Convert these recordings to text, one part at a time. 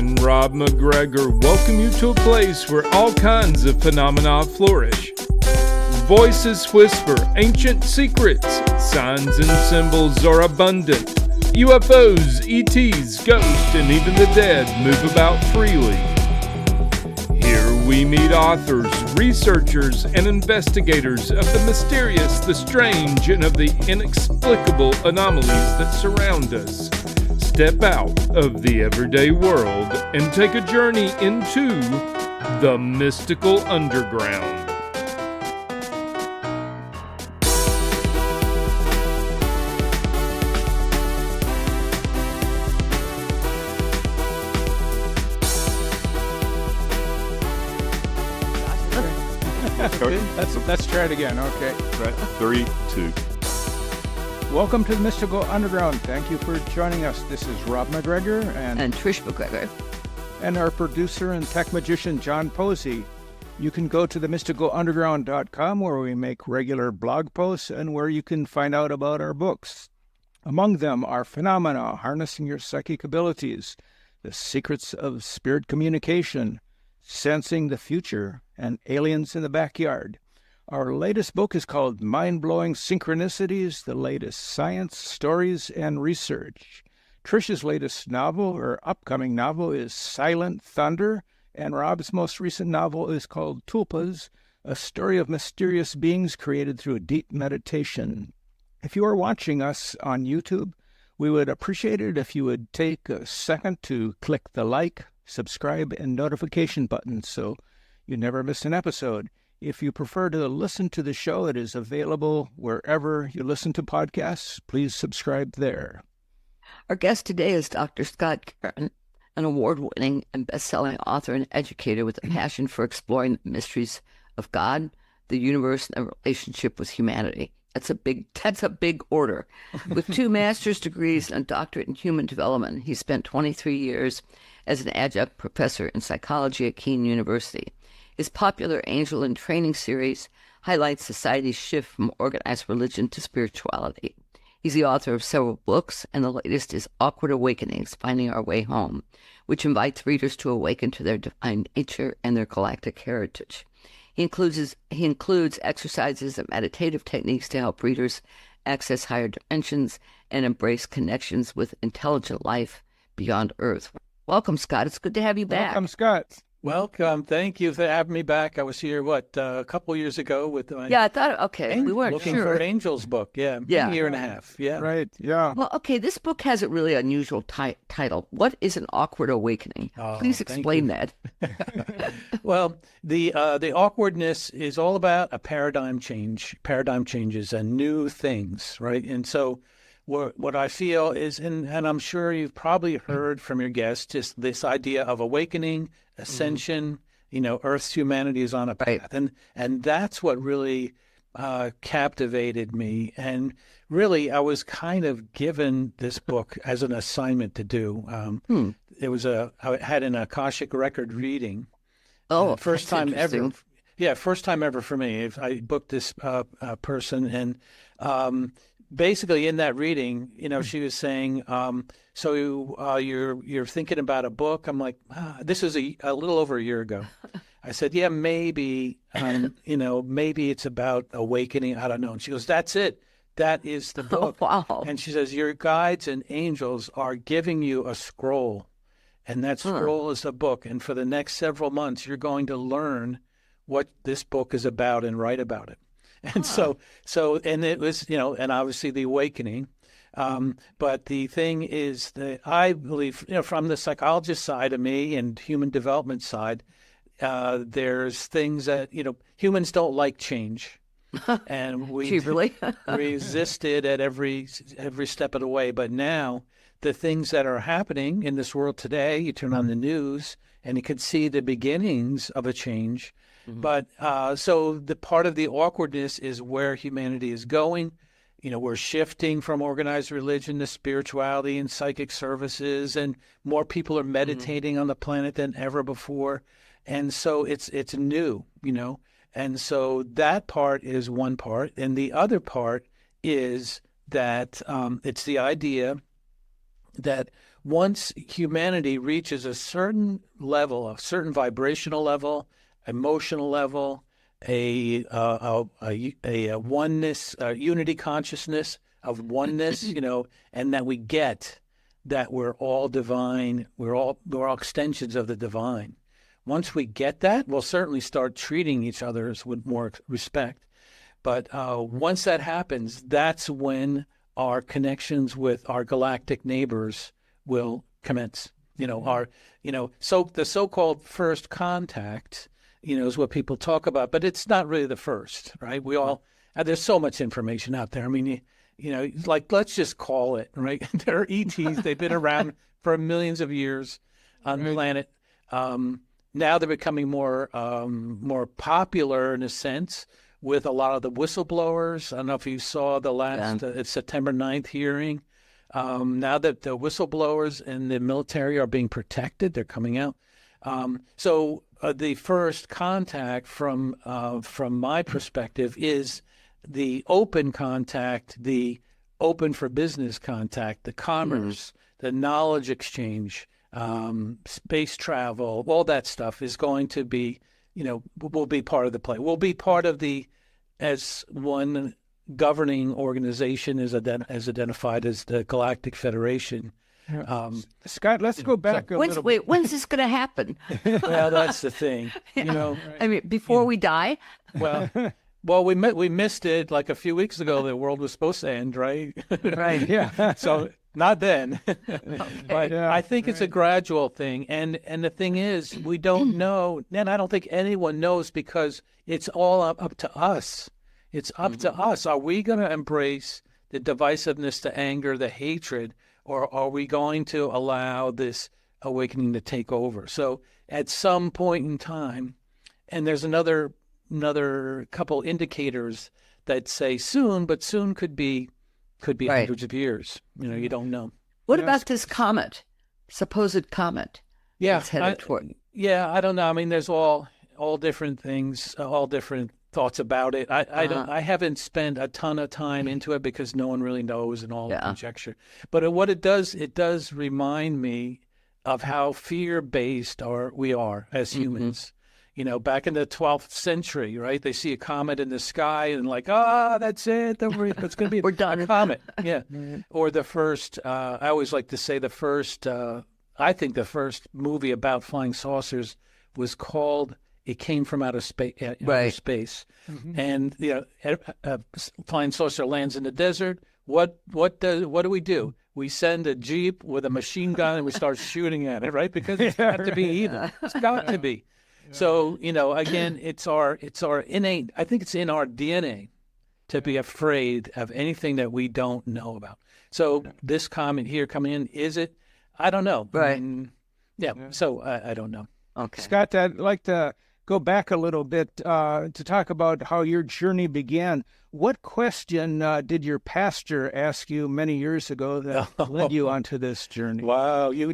and Rob McGregor welcome you to a place where all kinds of phenomena flourish. Voices whisper ancient secrets, signs and symbols are abundant. UFOs, ETs, ghosts, and even the dead move about freely. Here we meet authors, researchers, and investigators of the mysterious, the strange, and of the inexplicable anomalies that surround us. Step out of the everyday world and take a journey into the mystical underground. Let's try it again. Okay. Right. 3, 2. Welcome to the Mystical Underground. Thank you for joining us. This is Rob McGregor and Trish McGregor. And our producer and tech magician, John Posey. You can go to themysticalunderground.com where we make regular blog posts and where you can find out about our books. Among them are Phenomena, Harnessing Your Psychic Abilities, The Secrets of Spirit Communication, Sensing the Future, and Aliens in the Backyard. Our latest book is called Mind-Blowing Synchronicities, the Latest Science, Stories, and Research. Trish's latest novel, or upcoming novel, is Silent Thunder, and Rob's most recent novel is called Tulpas, a story of mysterious beings created through deep meditation. If you are watching us on YouTube, we would appreciate it if you would take a second to click the like, subscribe, and notification buttons so you never miss an episode. If you prefer to listen to the show, it is available wherever you listen to podcasts. Please subscribe there. Our guest today is Dr. Scott Guerin, an award-winning and best-selling author and educator with a passion for exploring the mysteries of God, the universe, and the relationship with humanity. That's a big order. With 2 master's degrees and a doctorate in human development, he spent 23 years as an adjunct professor in psychology at Kean University. His popular Angel in Training series highlights society's shift from organized religion to spirituality. He's the author of several books, and the latest is Awkward Awakenings, Finding Our Way Home, which invites readers to awaken to their divine nature and their galactic heritage. He includes exercises and meditative techniques to help readers access higher dimensions and embrace connections with intelligent life beyond Earth. Welcome, Scott. It's good to have you back. Welcome, Scott. Welcome. Thank you for having me back. I was here, a couple years ago with my... Yeah, I thought, we weren't looking sure. for an Angel's book. Yeah, a year and a half. Yeah. Right, yeah. Well, okay, this book has a really unusual title. What is an awkward awakening? Please explain that. Well, the awkwardness is all about a paradigm changes and new things, right? And so what I feel is, and I'm sure you've probably heard from your guests, just this idea of awakening, ascension, Earth's humanity is on a path. Right. And that's what really captivated me. And really, I was kind of given this book as an assignment to do. I had an Akashic record reading. Oh, first time ever. Yeah, first time ever for me. I booked this person, and basically in that reading, she was saying, so you're thinking about a book? I'm like, this is a little over a year ago. I said, yeah, maybe, maybe it's about awakening. I don't know. And she goes, that's it. That is the book. Oh, wow. And she says, your guides and angels are giving you a scroll, and that scroll is a book. And for the next several months, you're going to learn what this book is about and write about it. And so it was, and obviously the awakening. But the thing is that I believe, from the psychologist side of me and human development side, there's things that, humans don't like change. And we really? resist it at every step of the way. But now the things that are happening in this world today, you turn on the news and you can see the beginnings of a change. But so the part of the awkwardness is where humanity is going. We're shifting from organized religion to spirituality and psychic services, and more people are meditating on the planet than ever before. And so it's new, And so that part is one part. And the other part is that it's the idea that once humanity reaches a certain level, a certain vibrational level, emotional level, a oneness, unity consciousness of oneness, and that we get that we're all divine, we're all extensions of the divine. Once we get that, we'll certainly start treating each other with more respect. But once that happens, that's when our connections with our galactic neighbors will commence. So the so-called first contact, is what people talk about, but it's not really the first, right? We all there's so much information out there. I mean, like, let's just call it, right? There are ETs. They've been around for millions of years on the planet. Now they're becoming more popular in a sense with a lot of the whistleblowers. I don't know if you saw the last September 9th hearing. Now that the whistleblowers in the military are being protected, they're coming out. So the first contact from my perspective is the open contact, the open for business contact, the commerce, the knowledge exchange, space travel, all that stuff is going to be, will be part of the play. We'll be part of as one governing organization is identified as the Galactic Federation. Scott, let's go back a little bit. When's this going to happen? Well, that's the thing. I mean, before we die? Well, we missed it like a few weeks ago. The world was supposed to end, right? Right. Yeah. So not then. Okay. But I think it's a gradual thing. And the thing is, we don't know, and I don't think anyone knows, because it's all up to us. It's up to us. Are we going to embrace the divisiveness, the anger, the hatred, or are we going to allow this awakening to take over? So at some point in time, and there's another couple indicators that say soon, but soon could be hundreds of years. You don't know. What about this comet, supposed comet? Yeah, it's headed toward. Yeah, I don't know. I mean, there's all different things, all different thoughts about it. I haven't spent a ton of time into it because no one really knows, and all conjecture. But what it does remind me of how fear-based we are as humans. Back in the 12th century, right? They see a comet in the sky and like, that's it. It's going to be We're done. a comet. Yeah. Or the first, I always like to say I think the first movie about flying saucers was called It Came from Outer Space. And, a flying saucer lands in the desert. What do we do? We send a Jeep with a machine gun and we start shooting at it, right? Because it's got to be evil. It's got to be. So, again, it's our innate, I think it's in our DNA to be afraid of anything that we don't know about. So this comment here coming in, is it? I don't know. Right. So I don't know. Okay. Scott, I'd like to go back a little bit to talk about how your journey began. What question did your pastor ask you many years ago that led you onto this journey? Wow, you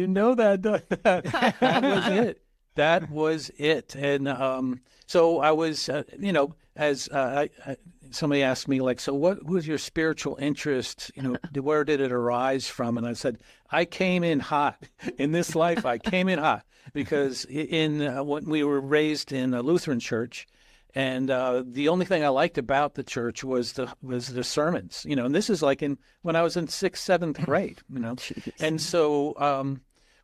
know that. That was it. That was it. And so I was, as somebody asked me, like, so what was your spiritual interest? Where did it arise from? And I said, I came in hot. In this life, I came in hot because when we were raised in a Lutheran church, and the only thing I liked about the church was the sermons, and this is like when I was in 6th, 7th grade, and so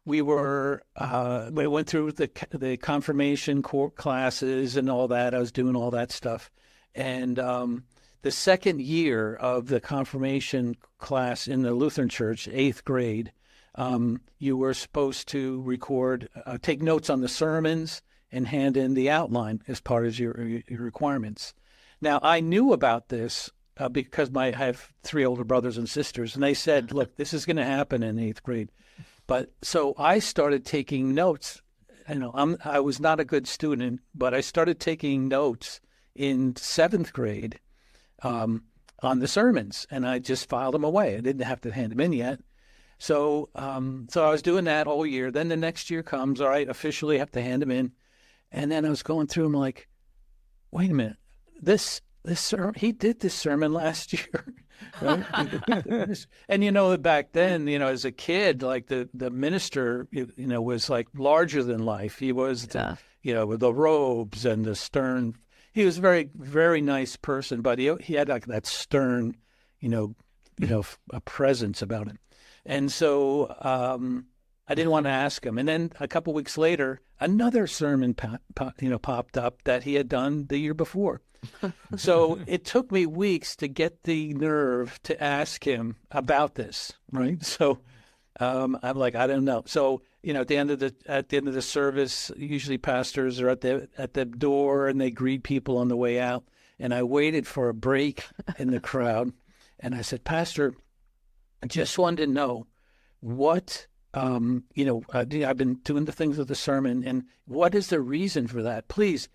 we went through the confirmation classes and all that. I was doing all that stuff. And the second year of the confirmation class in the Lutheran church, 8th grade, you were supposed to take notes on the sermons and hand in the outline as part of your requirements. Now, I knew about this because I have 3 older brothers and sisters, and they said, look, this is going to happen in 8th grade. But so I started taking notes. I was not a good student, but I started taking notes in 7th grade on the sermons, and I just filed them away. I didn't have to hand them in yet. So I was doing that all year. Then the next year comes, all right, officially have to hand them in. And then I was going through them like, wait a minute, he did this sermon last year. Right? And back then, as a kid, like the minister, was like larger than life. He was, with the robes and the stern. He was a very, very nice person, but he had like that stern, a presence about him. And so I didn't want to ask him. And then a couple weeks later, another sermon popped up that he had done the year before. So it took me weeks to get the nerve to ask him about this, right? So I'm like, I don't know. So at the end of the service, usually pastors are at the door and they greet people on the way out. And I waited for a break in the crowd, and I said, Pastor, I just wanted to know what. I've been doing the things of the sermon, and what is the reason for that? Please,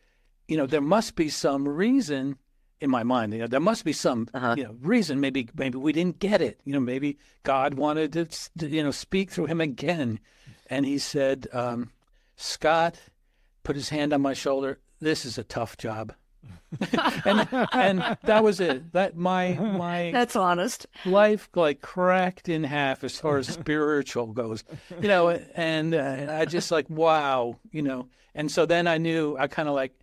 there must be some reason in my mind. There must be some, reason. Maybe we didn't get it. Maybe God wanted to, speak through him again. And he said, Scott, put his hand on my shoulder. This is a tough job. and that was it. That my That's honest. life like cracked in half as far as spiritual goes, and I just like, wow, and so then I knew, I kind of like,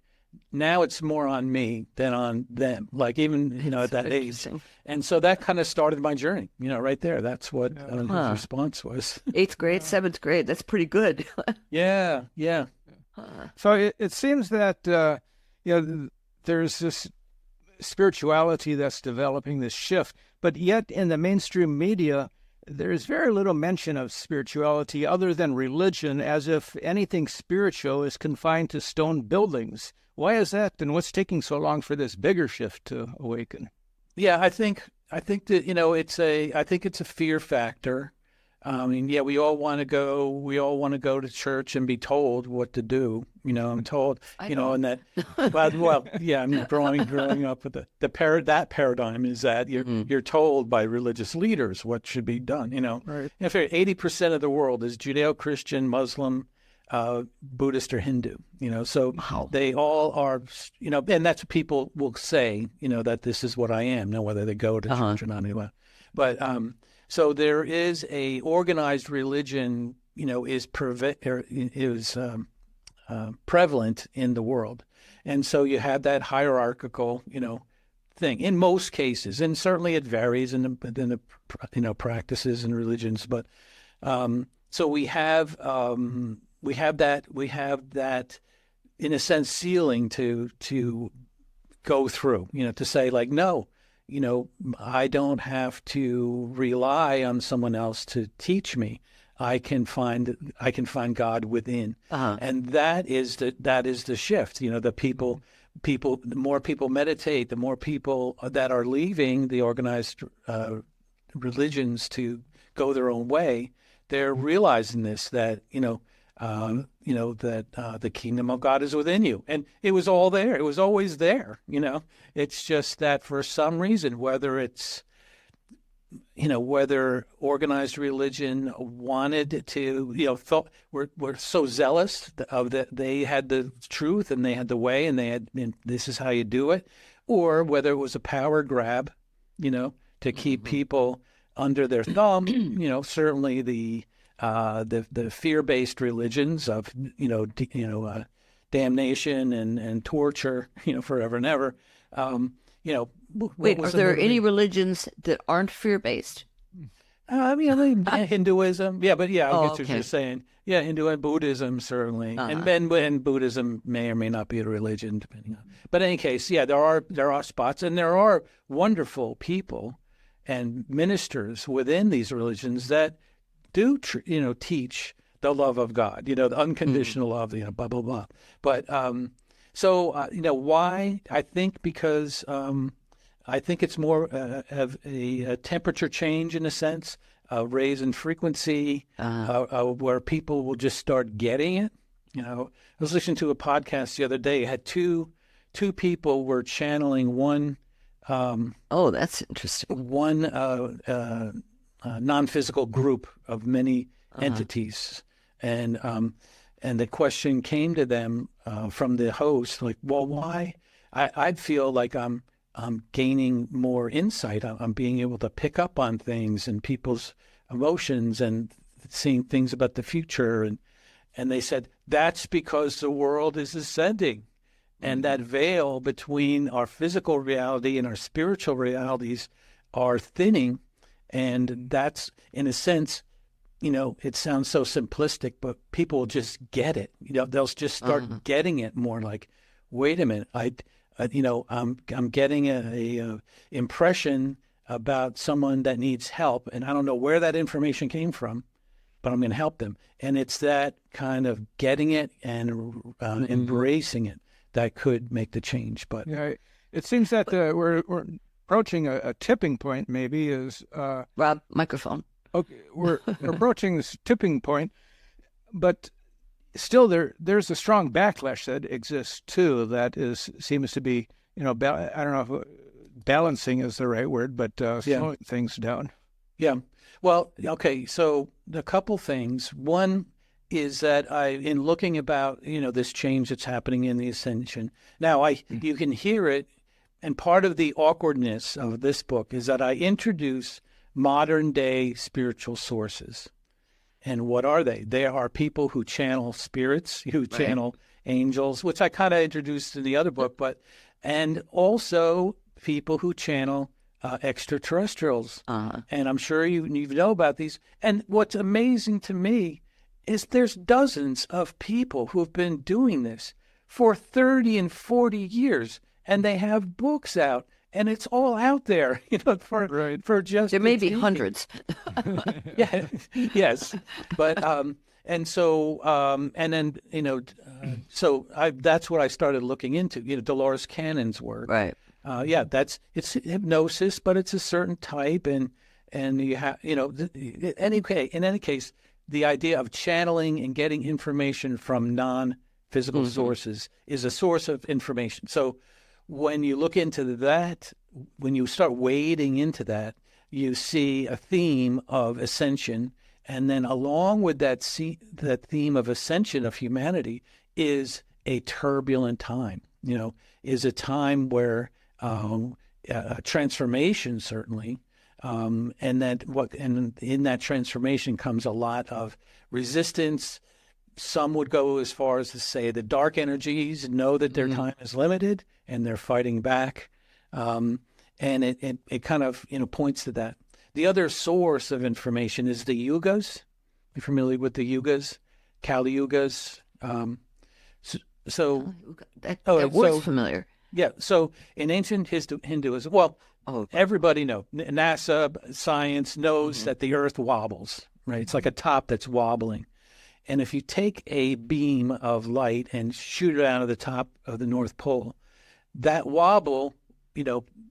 now it's more on me than on them, like even at that age. And so that kind of started my journey, right there. That's what his response was. 8th grade, 7th grade, that's pretty good. Yeah. So it seems that there's this spirituality that's developing, this shift, but yet in the mainstream media, there's very little mention of spirituality other than religion, as if anything spiritual is confined to stone buildings. Why is that, and what's taking so long for this bigger shift to awaken? Yeah, I think that I think it's a fear factor. We all want to go to church and be told what to do. I'm told, and that, I'm growing up with that paradigm is that you're told by religious leaders what should be done. Right. If 80% of the world is Judeo-Christian, Muslim, Buddhist, or Hindu, so they all are, and that's what people will say, that this is what I am, whether they go to church or not anyway. But so there is a organized religion, is prevalent in the world, and so you have that hierarchical, thing in most cases, and certainly it varies in the practices and religions. But so we have that in a sense ceiling to go through, to say like, no. I don't have to rely on someone else to teach me. I can find God within, and that is the shift. The more people meditate, the more people that are leaving the organized religions to go their own way. They're realizing this, that that the kingdom of God is within you. And it was all there. It was always there. It's just that for some reason, whether it's, whether organized religion wanted to, thought were so zealous of that they had the truth and they had the way and this is how you do it, or whether it was a power grab, to keep people under their thumb. Certainly the fear-based religions of damnation and torture, forever and ever. Wait, are there any religions that aren't fear-based? Hinduism, I get what okay. you're saying. Yeah, Hindu and Buddhism certainly, and Buddhism may or may not be a religion, depending on. But in any case, there are spots, and there are wonderful people and ministers within these religions that do teach the love of God, the unconditional love, blah blah blah. But why? I think because I think it's more of a temperature change in a sense, a raise in frequency, where people will just start getting it. I was listening to a podcast the other day. It had two people were channeling one. That's interesting. One non-physical group of many entities, and the question came to them from the host, like, well, why? I'd feel like I'm I'm gaining more insight. I'm being able to pick up on things and people's emotions and seeing things about the future. And they said, that's because the world is ascending. And that veil between our physical reality and our spiritual realities are thinning. And that's, in a sense, it sounds so simplistic, but people will just get it. They'll just start getting it more like, wait a minute, I'm getting a impression about someone that needs help, and I don't know where that information came from, but I'm going to help them. And it's that kind of getting it and embracing it that could make the change. But yeah, it seems that we're approaching a tipping point. Maybe is Rob, microphone. Okay, we're approaching this tipping point, but still there's a strong backlash that exists too. That seems to be I don't know if balancing is the right word, but slowing things down. Yeah. Well, okay. So a couple things. One is that in looking about this change that's happening in the ascension. Now you can hear it, and part of the awkwardness of this book is that I introduce modern day spiritual sources. And what are they? They are people who channel spirits, who channel angels, which I kind of introduced in the other book, and also people who channel extraterrestrials. And I'm sure you know about these. And what's amazing to me is there's dozens of people who have been doing this for 30 and 40 years, and they have books out. And it's all out there, for just there may be hundreds. Yeah, yes, but and so and then that's what I started looking into. Dolores Cannon's work. Right. It's hypnosis, but it's a certain type, and you have in any case, the idea of channeling and getting information from non-physical sources is a source of information. So when you look into that, when you start wading into that, you see a theme of ascension. And then along with that theme of ascension of humanity is a turbulent time, is a time where transformation, certainly. And in that transformation comes a lot of resistance. Some would go as far as to say the dark energies know that their time is limited and they're fighting back. And it kind of, points to that. The other source of information is the yugas. You familiar with the yugas? Kali yugas. That word's familiar. Yeah. So in ancient Hinduism, everybody knows. NASA, science knows that the earth wobbles, right? It's like a top that's wobbling. And if you take a beam of light and shoot it out of the top of the North Pole, that wobble,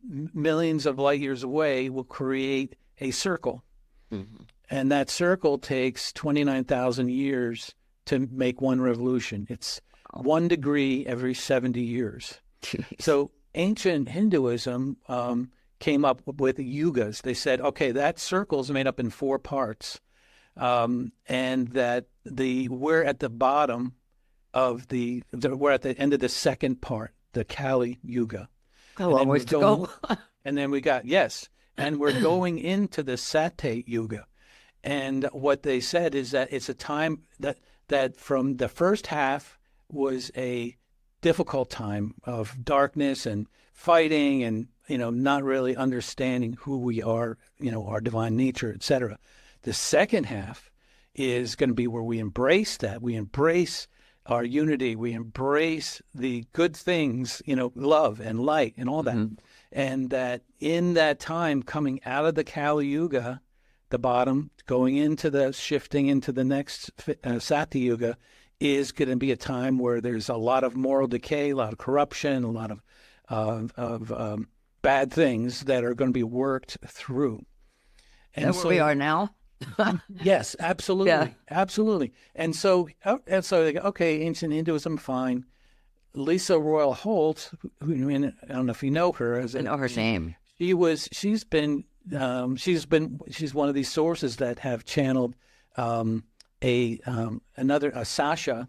millions of light years away, will create a circle. And that circle takes 29,000 years to make one revolution. It's 1 degree every 70 years. So ancient Hinduism came up with yugas. They said, okay, that circle is made up in 4 parts. And that we're at the bottom of we're at the end of the second part, the Kali Yuga. A long ways to go. And then and we're going into the Sate Yuga. And what they said is that it's a time that from the first half was a difficult time of darkness and fighting and, not really understanding who we are, our divine nature, etc. The second half is going to be where we embrace that. We embrace our unity. We embrace the good things, love and light and all that. And that in that time, coming out of the Kali Yuga, the bottom, going into the shifting into the next Sati Yuga, is going to be a time where there's a lot of moral decay, a lot of corruption, a lot of bad things that are going to be worked through. And that's where we are now. Yes, absolutely, absolutely. And so they go, okay, ancient Hinduism, fine. Lisa Royal Holt, who I don't know if you know her. I know her name. She's one of these sources that have channeled a Sasha,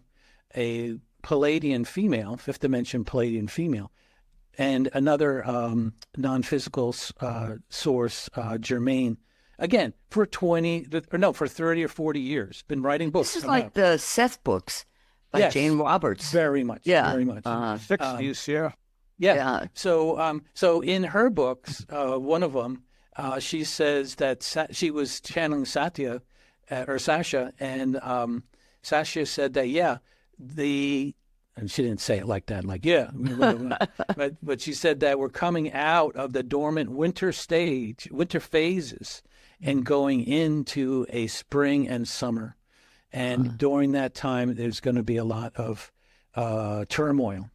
a Palladian female, 5th dimension Palladian female, and another non-physical source, Germain. Again, for 30 or 40 years, been writing books. This is like the Seth books by Yes, Jane Roberts. very much, Yeah. very much. 60s, yeah. Yeah. Yeah. So in her books, one of them, she says that she was channeling Satya or Sasha, and Sasha said that and she didn't say it like that, like but she said that we're coming out of the dormant winter phases, and going into a spring and summer, and during that time there's going to be a lot of turmoil.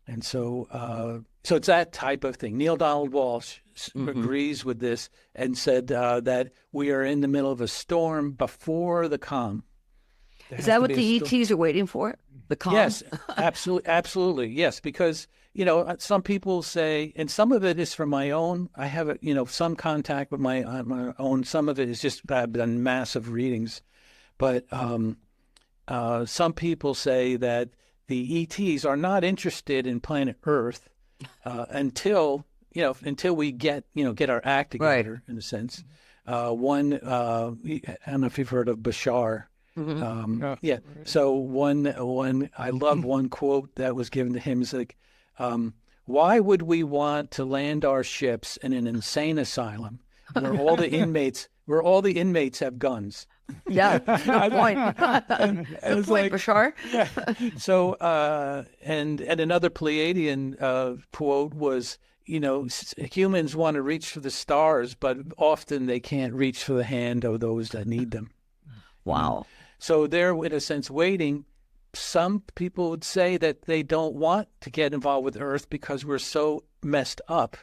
And so it's that type of thing. Neil Donald Walsh agrees with this and said that we are in the middle of a storm before the calm. Is that what the ETs are waiting for? The calm? Yes, absolutely. Yes, because, some people say, and some of it is from my own, I have, some contact with my own. Some of it is just, I've done massive readings. But some people say that the ETs are not interested in planet Earth until we get our act together, in a sense. I don't know if you've heard of Bashar. Yeah. So I love one quote that was given to him. Is like, why would we want to land our ships in an insane asylum where all the inmates have guns? Yeah, good point. Good point, Bashar. Yeah. So, and another Pleiadian quote was, humans want to reach for the stars, but often they can't reach for the hand of those that need them. Wow. So they're, in a sense, waiting. Some people would say that they don't want to get involved with Earth because we're so messed up,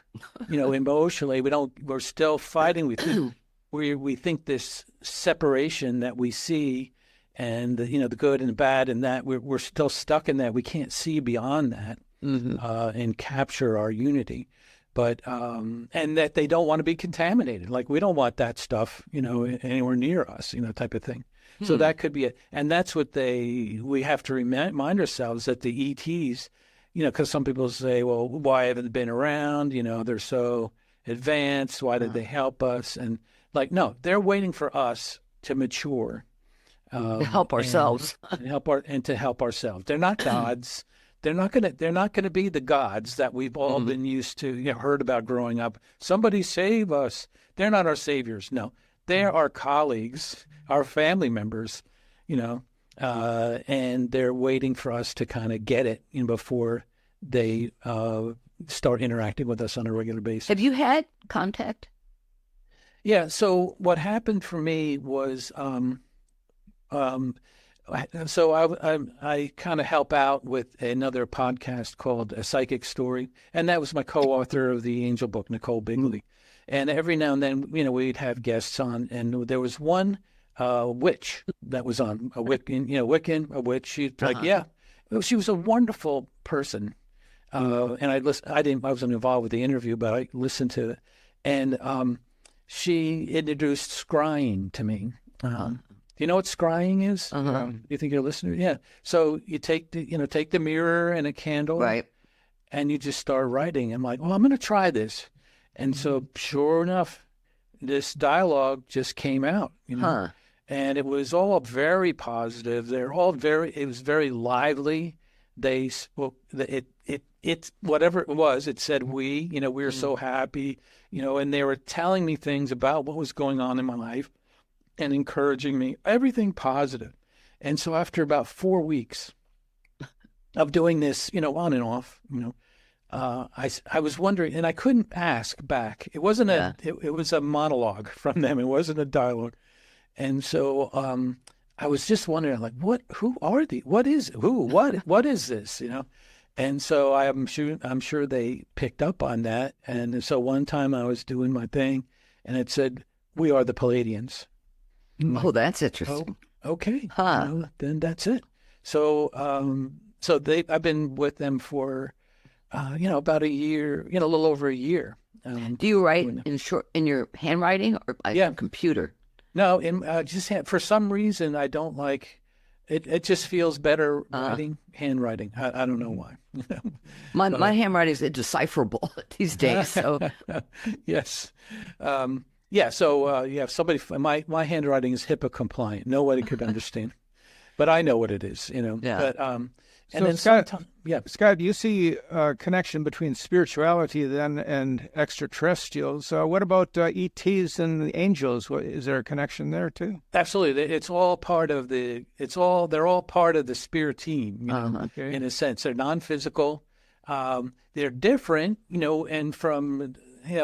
emotionally. We're still fighting with it. We think this separation that we see, and the good and the bad, and that we're still stuck in that. We can't see beyond that and capture our unity. But and that they don't want to be contaminated. Like, we don't want that stuff, anywhere near us, type of thing. So that could be it. And that's what we have to remind ourselves, that the ETs, because some people say, well, why haven't they been around? They're so advanced. Why did they help us? And no, they're waiting for us to mature. To help ourselves. And to help ourselves. They're not gods. They're not gonna be the gods that we've all been used to, heard about growing up. Somebody save us. They're not our saviors. No, they're our colleagues, our family members, and they're waiting for us to kind of get it before they start interacting with us on a regular basis. Have you had contact? Yeah. So what happened for me was, so I kind of help out with another podcast called A Psychic Story, and that was my co-author of the Angel book, Nicole Bigley. And every now and then, we'd have guests on, and there was one witch that was on, a Wiccan, a witch. She's she was a wonderful person, and I wasn't involved with the interview, but I listened to it, and she introduced scrying to me. Do you know what scrying is? You think you're a listener? Yeah. So you take the mirror and a candle, right, and you just start writing. I'm like, well, I'm going to try this. And so, sure enough, this dialogue just came out, and it was all very positive. They're all it was very lively. They spoke, it whatever it was, it said we were so happy, and they were telling me things about what was going on in my life and encouraging me, everything positive. And so after about 4 weeks of doing this, on and off, I was wondering, and I couldn't ask back. It wasn't it was a monologue from them. It wasn't a dialogue. And so I was just wondering, like, who are these? What is this? And so I'm sure they picked up on that. And so one time I was doing my thing, and it said, "We are the Pleiadians." Oh, that's interesting. Oh, okay. Then that's it. So I've been with them for about a year, a little over a year. Do you write in your handwriting or by computer? No, for some reason I don't like It just feels better handwriting. I don't know why. My handwriting is indecipherable these days. So Yes. Yeah. So somebody. My handwriting is HIPAA compliant. Nobody could understand, but I know what it is. Yeah. But and So then Scott, sometimes, yeah. Scott, you see a connection between spirituality then and extraterrestrials. What about ETs and the angels? Is there a connection there too? Absolutely. It's all part of they're all part of the spirit team, Okay. in a sense. They're non-physical. They're different, and from,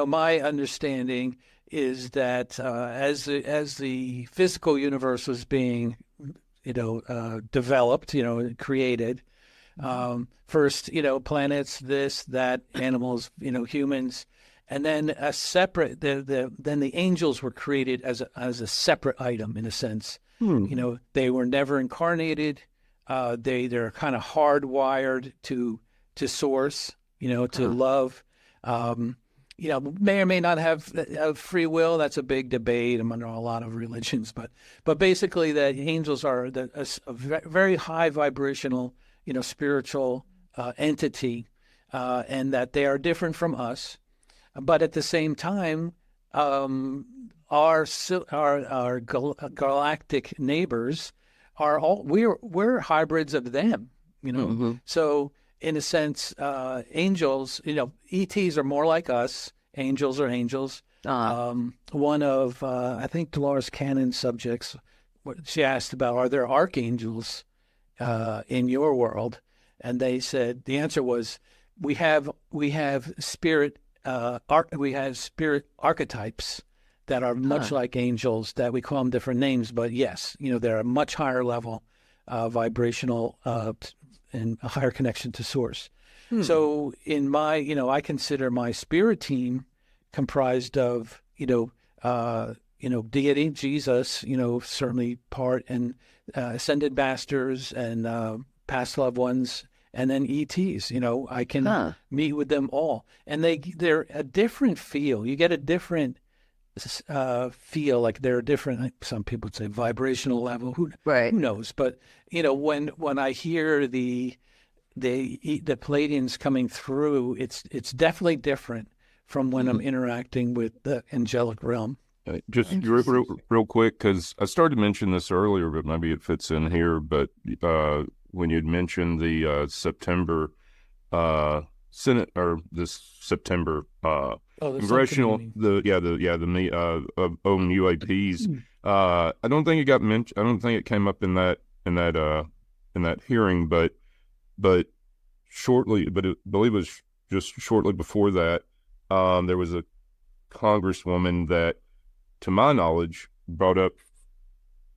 my understanding is that as the physical universe was being, developed, created, first, planets, this, that, animals, humans, and then a separate. Then the angels were created as a separate item, in a sense. They were never incarnated. They're kind of hardwired to source, to love. May or may not have free will. That's a big debate among a lot of religions, but basically, the angels are a very high vibrational, spiritual entity, and that they are different from us. But at the same time, our galactic neighbors are all we're hybrids of them. So in a sense, angels, ETs are more like us. Angels are angels. One of I think Dolores Cannon's subjects, she asked about, are there archangels in your world? And they said the answer was, we have spirit archetypes that are much like angels, that we call them different names, but yes, they're a much higher level vibrational and a higher connection to source. So in my, I consider my spirit team comprised of, deity, Jesus, certainly part, and ascended masters and past loved ones, and then ETs. I can meet with them all, and they're a different feel. You get a different feel, like they're different. Some people would say vibrational level. Who knows? But when I hear the Palladians coming through, it's definitely different from when I'm interacting with the angelic realm. Just real quick, because I started to mention this earlier, but maybe it fits in here. But when you'd mentioned the September Senate, or this September congressional, on UAPs, I don't think it got mentioned. I don't think it came up in that hearing, but shortly, but I believe it was just shortly before that, there was a congresswoman that, to my knowledge, brought up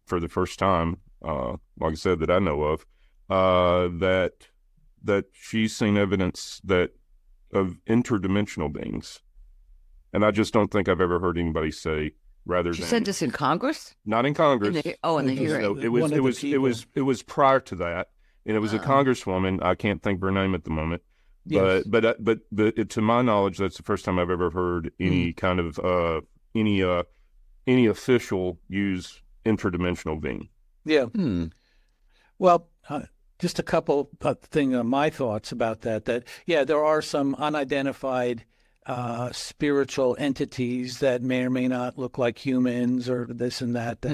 for the first time, like I said, that I know of, that she's seen evidence of interdimensional beings, and I just don't think I've ever heard anybody say. She said this in Congress? Not in Congress. In the hearing. No, it was prior to that, and it was a congresswoman. I can't think of her name at the moment. Yes. But to my knowledge, that's the first time I've ever heard any kind of any official use interdimensional being. Yeah. Well, just a couple of my thoughts about that. There are some unidentified spiritual entities that may or may not look like humans, or this and that.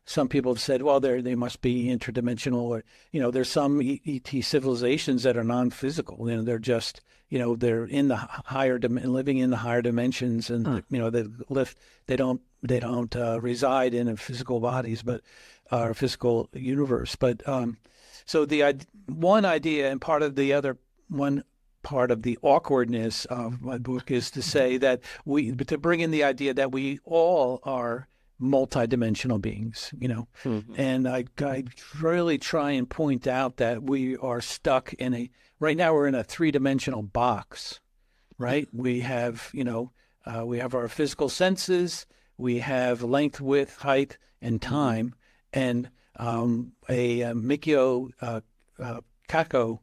Some people have said, well, they must be interdimensional, or there's some ET civilizations that are non-physical. They're just they're in the higher living in the higher dimensions, and they don't reside in physical bodies, but our physical universe. But so the one idea, and part of the awkwardness of my book is to say that to bring in the idea that we all are multidimensional beings, and I really try and point out that we are stuck right now we're in a three-dimensional box, right? We have, we have our physical senses, we have length, width, height, and time, and a Mikio Kaku,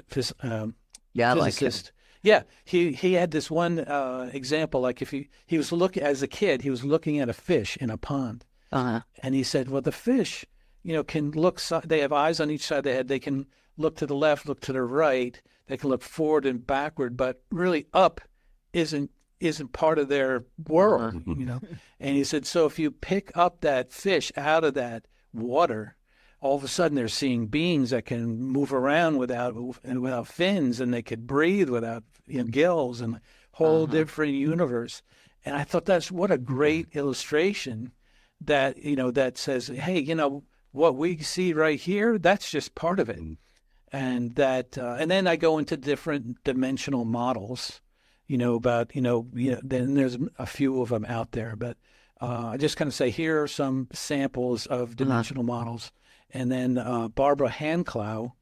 physicist. Yeah, he had this one example. Like if he was looking as a kid, he was looking at a fish in a pond, and he said, "Well, the fish, can look, they have eyes on each side of the head. They can look to the left, look to the right. They can look forward and backward, but really up isn't part of their world, And he said, so if you pick up that fish out of that water, all of a sudden they're seeing beings that can move around without fins, and they could breathe without gills, and a whole different universe. And I thought what a great illustration that, that says, hey, what we see right here, that's just part of it. And that, and then I go into different dimensional models, about, then there's a few of them out there, but I just kind of say, here are some samples of dimensional models. And then Barbara Hanclough,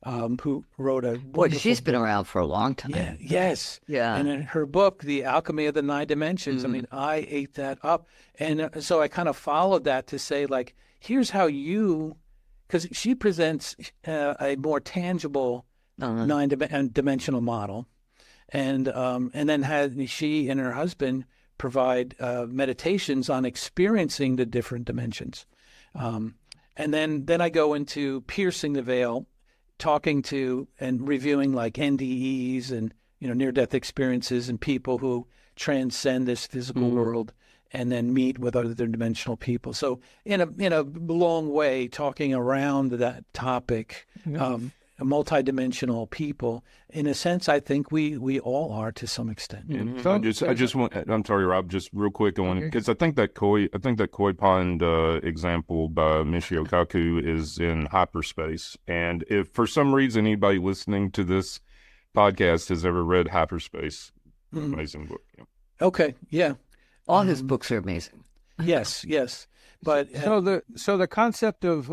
who wrote a boy, she's been around for a long time. Yeah, yes. Yeah. And in her book, The Alchemy of the Nine Dimensions, I mean, I ate that up. And so I kind of followed that to say, like, here's how because she presents a more tangible nine-dimensional model. And then she and her husband provide meditations on experiencing the different dimensions. And then I go into piercing the veil, talking to and reviewing like NDEs and near-death experiences and people who transcend this physical world and then meet with other dimensional people. So in a long way, talking around that topic of multidimensional people, in a sense, I think we all are to some extent. I just want. I'm sorry, Rob. Just real quick, because I think that koi pond example by Michio Kaku is in hyperspace. And if for some reason anybody listening to this podcast has ever read Hyperspace, amazing book. Yeah. Okay, yeah, all his books are amazing. Yes. But so the concept of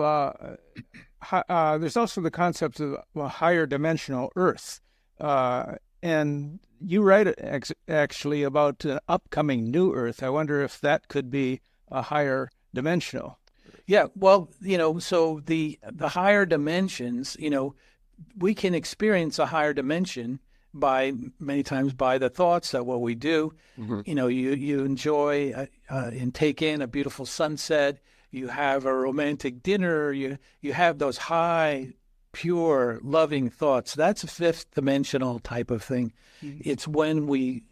there's also the concept of a higher dimensional Earth, and you write actually about an upcoming new Earth. I wonder if that could be a higher dimensional. Yeah, well, so the higher dimensions, we can experience a higher dimension many times by the thoughts that what we do. You enjoy and take in a beautiful sunset. You have a romantic dinner. You have those high, pure, loving thoughts. That's a fifth dimensional type of thing. It's when we're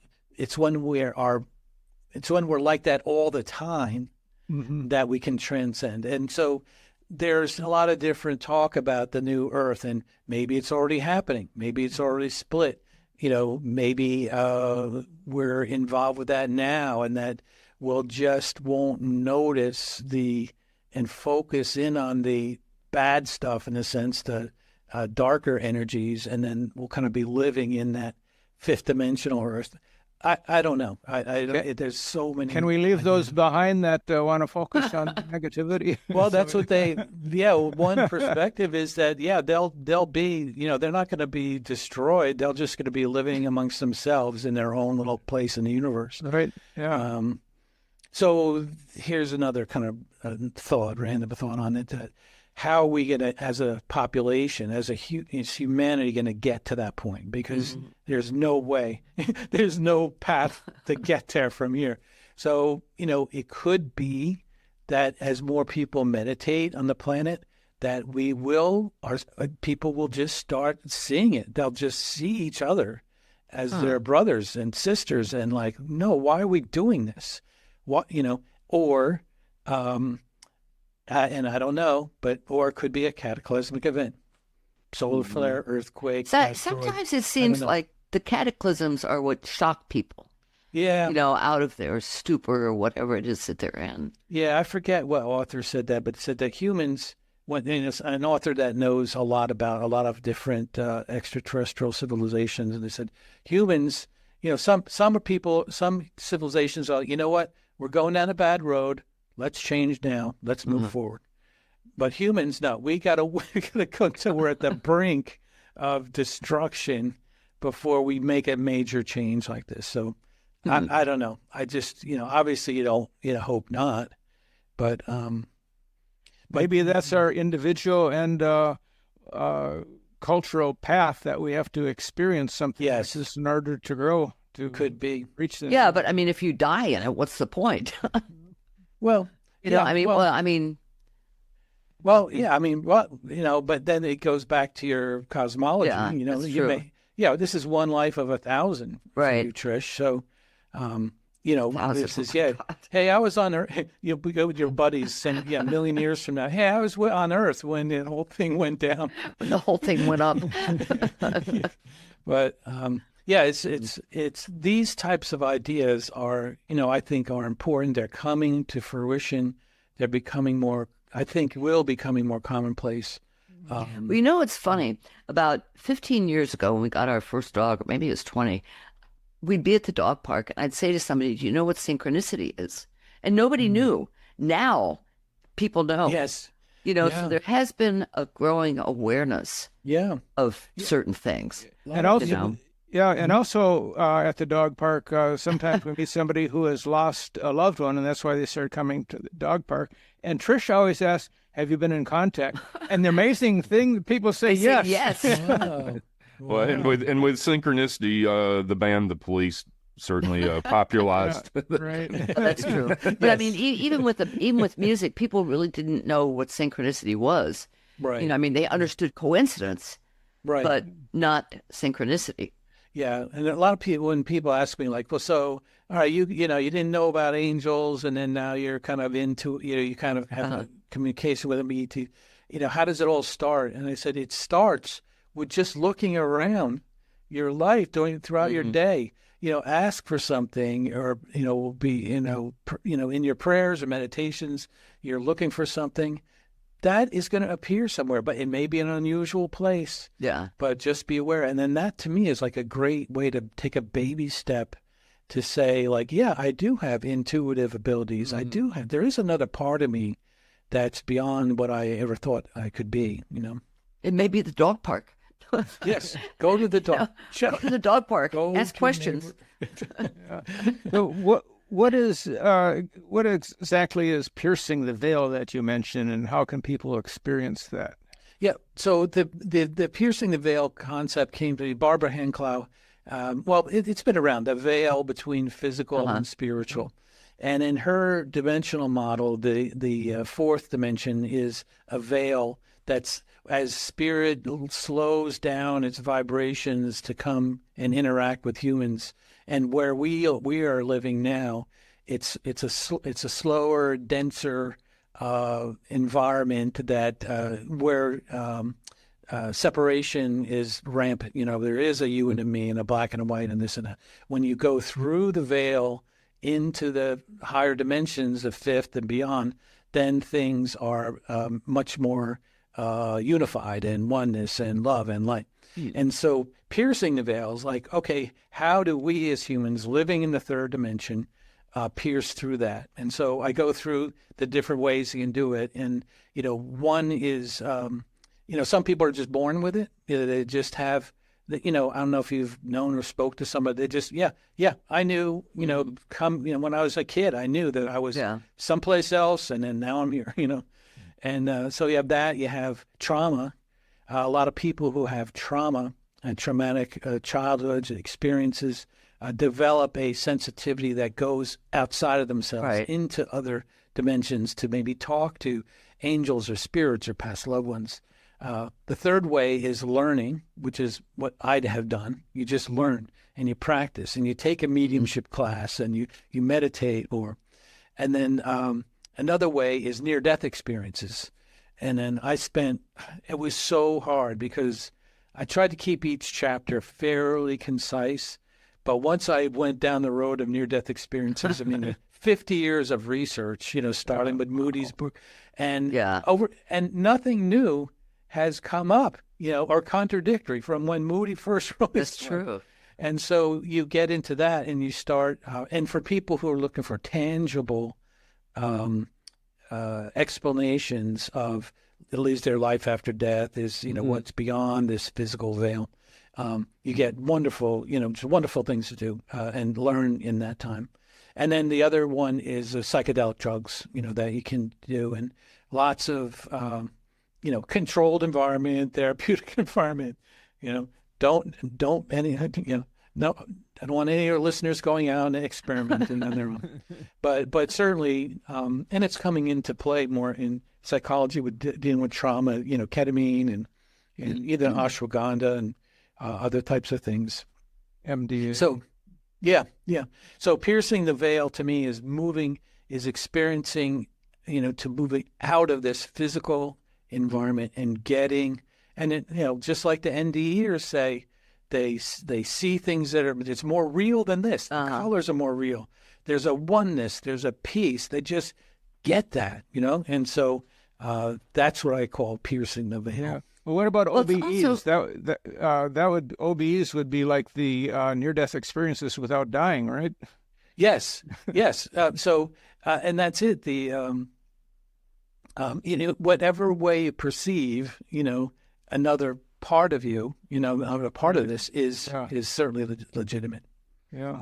like that all the time that we can transcend. And so there's a lot of different talk about the new Earth, and maybe it's already happening. Maybe it's already split. Maybe we're involved with that now, and that we'll just won't notice and focus in on the bad stuff, in a sense, the darker energies, and then we'll kind of be living in that fifth dimensional Earth. I don't know. There's so many. Can we leave those behind that want to focus on negativity? Well, that's what one perspective is that, they'll be, they're not going to be destroyed. They're just going to be living amongst themselves in their own little place in the universe. Right. Yeah. So here's another kind of random thought on it, that how are we going to, as a population, as humanity, going to get to that point? Because there's no way, there's no path to get there from here. So, it could be that as more people meditate on the planet, that people will just start seeing it. They'll just see each other as their brothers and sisters, and like, no, why are we doing this? What, or, and I don't know, or it could be a cataclysmic event, solar flare, earthquake. Sometimes it seems like the cataclysms are what shock people. Yeah. Out of their stupor or whatever it is that they're in. Yeah, I forget what author said that, but said that humans, an author that knows a lot about a lot of different extraterrestrial civilizations, and they said humans, some civilizations are, what, we're going down a bad road. Let's change now. Let's move forward. But humans, no, we gotta go till we're at the brink of destruction before we make a major change like this. So I don't know. I just, obviously you don't, hope not, but maybe that's our individual and cultural path, that we have to experience something like this in order to grow. Could be. Reach the Yeah, but I mean, if you die in it, what's the point? Well, Well, yeah, I mean, but then it goes back to your cosmology. Yeah, that's true. This is one life of 1,000 for Right. you, Trish. So, this is, God. hey, I was on Earth. We go with your buddies, and a million years from now, hey, I was on Earth when the whole thing went down. The whole thing went up. But it's these types of ideas are, I think are important. They're coming to fruition. They're becoming more, I think, becoming more commonplace. Well, it's funny. About 15 years ago, when we got our first dog, or maybe it was 20, we'd be at the dog park, and I'd say to somebody, "Do you know what synchronicity is?" And nobody knew. Now, people know. Yes. So there has been a growing awareness of certain things. And also, at the dog park, sometimes we meet somebody who has lost a loved one, and that's why they started coming to the dog park. And Trish always asks, "Have you been in contact?" And the amazing thing, people say yes. Yes. Wow. Well, and with synchronicity, the band The Police certainly popularized. Right. That's true. But I mean, even with music, people really didn't know what synchronicity was. Right. They understood coincidence, Right. but not synchronicity. Yeah, and a lot of people, when people ask me, like, well, so, all right, you didn't know about angels, and then now you're kind of into, you kind of have a communication with them. How does it all start? And I said, it starts with just looking around your life throughout your day. Ask for something, or be in your prayers or meditations, you're looking for something. That is going to appear somewhere, but it may be an unusual place. Yeah. But just be aware. And then that, to me, is like a great way to take a baby step to say, like, yeah, I do have intuitive abilities. There is another part of me that's beyond what I ever thought I could be, It may be the dog park. Yes. Go to the dog. Go to the dog park. Go Ask to questions. So what exactly is piercing the veil that you mentioned, and how can people experience that? Yeah. So the piercing the veil concept came to Barbara Hanclau. It's been around, the veil between physical and spiritual. And in her dimensional model, the fourth dimension is a veil that's, as spirit slows down its vibrations to come and interact with humans. And where we are living now, it's a slower, denser environment that where separation is rampant. There is a you and a me, and a black and a white, and this and that. When you go through the veil into the higher dimensions, the fifth and beyond, then things are much more unified, and oneness and love and light. And so piercing the veil is like, okay, how do we as humans living in the third dimension pierce through that? And so I go through the different ways you can do it. And, one is, some people are just born with it. They just have, I don't know if you've known or spoke to somebody. They just, I knew, when I was a kid, I knew that I was someplace else, and then now I'm here, And so you have that. You have trauma. A lot of people who have trauma and traumatic childhood experiences develop a sensitivity that goes outside of themselves into other dimensions to maybe talk to angels or spirits or past loved ones. The third way is learning, which is what I'd have done. You just learn and you practice, and you take a mediumship class, and you meditate. And then another way is near-death experiences. And then it was so hard because I tried to keep each chapter fairly concise. But once I went down the road of near-death experiences, 50 years of research, starting with Moody's book, and nothing new has come up, or contradictory from when Moody first wrote his book. That's true. And so you get into that, and you start, and for people who are looking for tangible explanations of at least their life after death is, what's beyond this physical veil. You get wonderful, just wonderful things to do and learn in that time. And then the other one is psychedelic drugs, that you can do, and lots of, controlled environment, therapeutic environment. Don't no, I don't want any of your listeners going out and experimenting on their own. But certainly, and it's coming into play more in psychology with dealing with trauma, ketamine and even ashwagandha and other types of things. MD. So, yeah. So piercing the veil to me is experiencing, to moving out of this physical environment and getting, and it, just like the NDEers say, they see things it's more real than this. The colors are more real. There's a oneness. There's a peace. They just get that, and so that's what I call piercing the veil. Yeah. Well, what about OBEs? Also, OBEs would be like the near-death experiences without dying, right? Yes. And that's it. The whatever way you perceive, another part of you, a part of this is certainly legitimate. Yeah.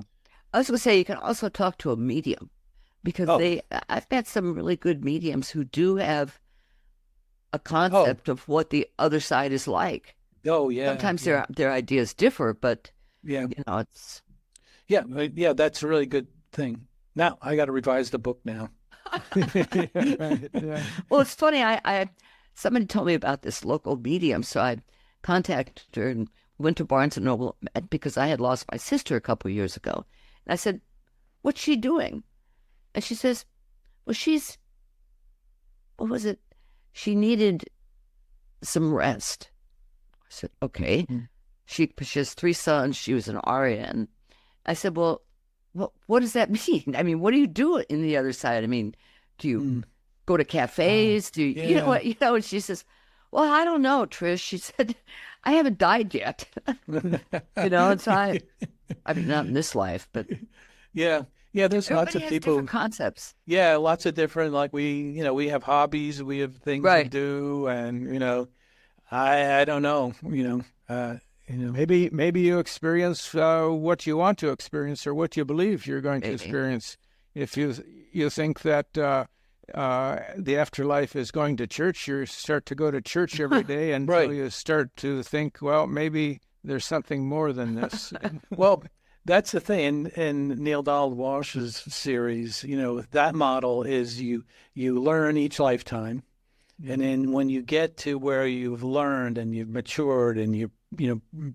I was going to say, you can also talk to a medium, because I've met some really good mediums who do have a concept of what the other side is like. Oh, yeah. Sometimes their ideas differ, but it's... Yeah, that's a really good thing. Now, I got to revise the book now. Yeah. Well, it's funny. I somebody told me about this local medium, so I contacted her and went to Barnes & Noble because I had lost my sister a couple of years ago. And I said, "What's she doing?" And she says, "Well, what was it? She needed some rest." I said, "Okay." Mm-hmm. She has 3 sons. She was an RN. I said, "Well, what does that mean? I mean, what do you do in the other side? I mean, do you go to cafes? Do you, you know what, And she says, "Well, I don't know, Trish." She said, "I haven't died yet." And so I mean, not in this life, but yeah. There's lots of people. Different concepts. Yeah, lots of different. Like we have hobbies, we have things to do, and I don't know. Maybe you experience what you want to experience or what you believe you're going to experience. If you think that the afterlife is going to church, you start to go to church every day until you start to think, well, maybe there's something more than this. Well, that's the thing. In Neil Donald Walsh's series, that model is you learn each lifetime, and then when you get to where you've learned and you've matured and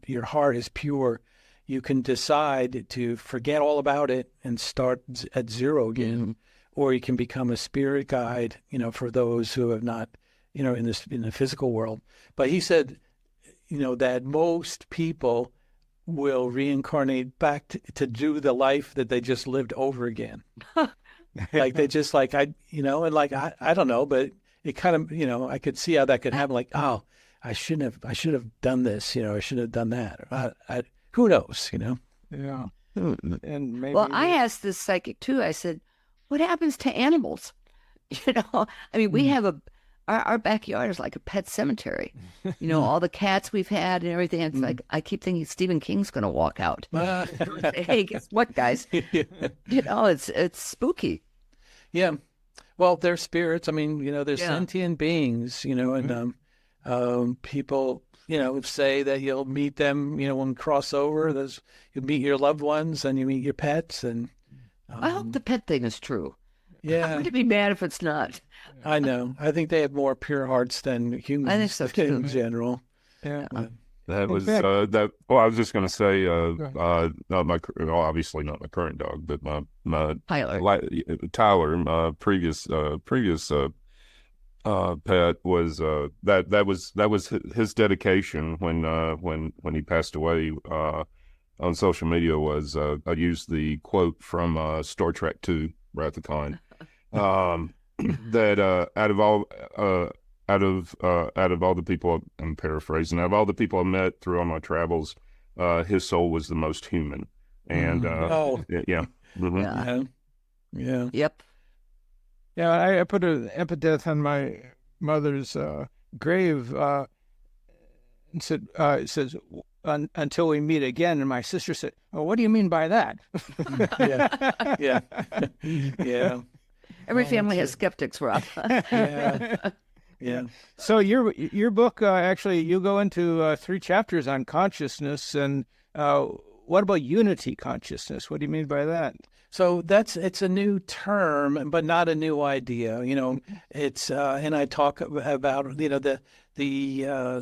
your heart is pure, you can decide to forget all about it and start at zero again. Mm-hmm. Or you can become a spirit guide, for those who have not, in the physical world. But he said, that most people will reincarnate back to do the life that they just lived over again. Like they just I don't know, but it kind of, I could see how that could happen. Like, oh, I should have done this, I should have done that. Who knows, Yeah. And maybe. Well, I asked this psychic too. I said, "What happens to animals?" I mean, we have our backyard is like a pet cemetery. All the cats we've had and everything. It's like, I keep thinking Stephen King's going to walk out. Hey, guess what, guys? It's spooky. Yeah. Well, they're spirits. I mean, they're sentient beings, and people, say that you'll meet them, when you cross over. You'll meet your loved ones and you meet your pets. And I hope the pet thing is true. Yeah. I'm going to be mad if it's not. I know. I think they have more pure hearts than humans. I think so too. In general. Yeah. That was that. Well, I was just going to say, obviously not my current dog, but my Tyler, my previous pet was that was his dedication when he passed away. On social media was I used the quote from Star Trek II, Wrath of Khan, that out of all the people, I'm paraphrasing, out of all the people I met through all my travels, his soul was the most human. And yeah. Mm-hmm. Yeah. Yep. Yeah, I put an epitaph on my mother's grave. And said, it says, "Until we meet again." And my sister said, "Oh, what do you mean by that?" Yeah. Every family has skeptics, Rob. Yeah. So your book, actually, you go into 3 chapters on consciousness, and what about unity consciousness? What do you mean by that? So it's a new term, but not a new idea. It's and I talk about the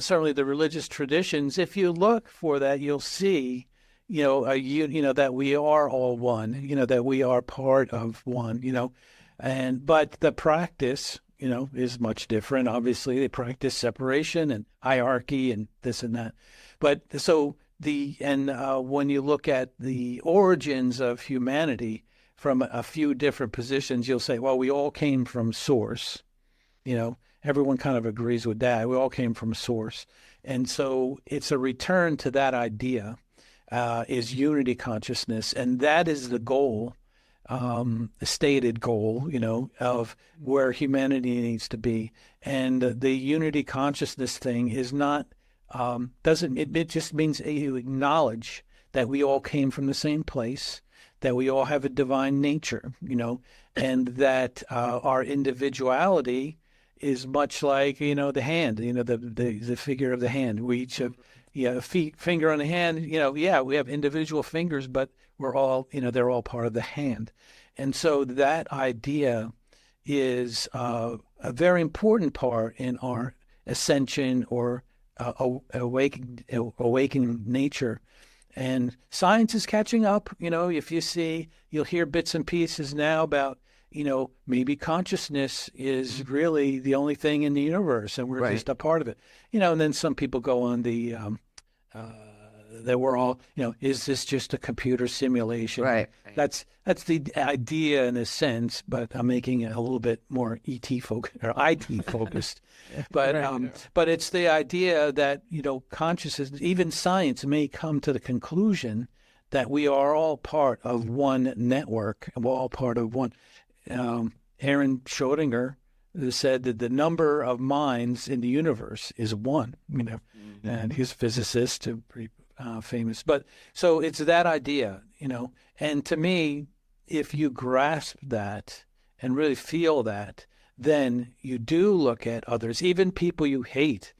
certainly the religious traditions. If you look for that, you'll see that we are all one. That we are part of one. But the practice is much different. Obviously, they practice separation and hierarchy and this and that. But so when you look at the origins of humanity from a few different positions, you'll say, well, we all came from source. Everyone kind of agrees with that. We all came from source. And so it's a return to that idea, is unity consciousness. And that is the goal, the stated goal, of where humanity needs to be. And the unity consciousness thing is not, it just means you acknowledge that we all came from the same place, that we all have a divine nature, and that our individuality is much like, the hand, the figure of the hand. We each have a finger on the hand, we have individual fingers, but we're all, they're all part of the hand. And so that idea is a very important part in our ascension or awakening nature. And science is catching up. If you see, you'll hear bits and pieces now about, maybe consciousness is really the only thing in the universe and we're just a part of it. And then some people go on that we're all, is this just a computer simulation? Right. That's the idea in a sense, but I'm making it a little bit more ET focused or IT focused. But it's the idea that, consciousness, even science may come to the conclusion that we are all part of one network. We're all part of one. Aaron Schrodinger said that the number of minds in the universe is one, and he's a physicist, pretty famous. But so it's that idea, and to me, if you grasp that and really feel that, then you do look at others, even people you hate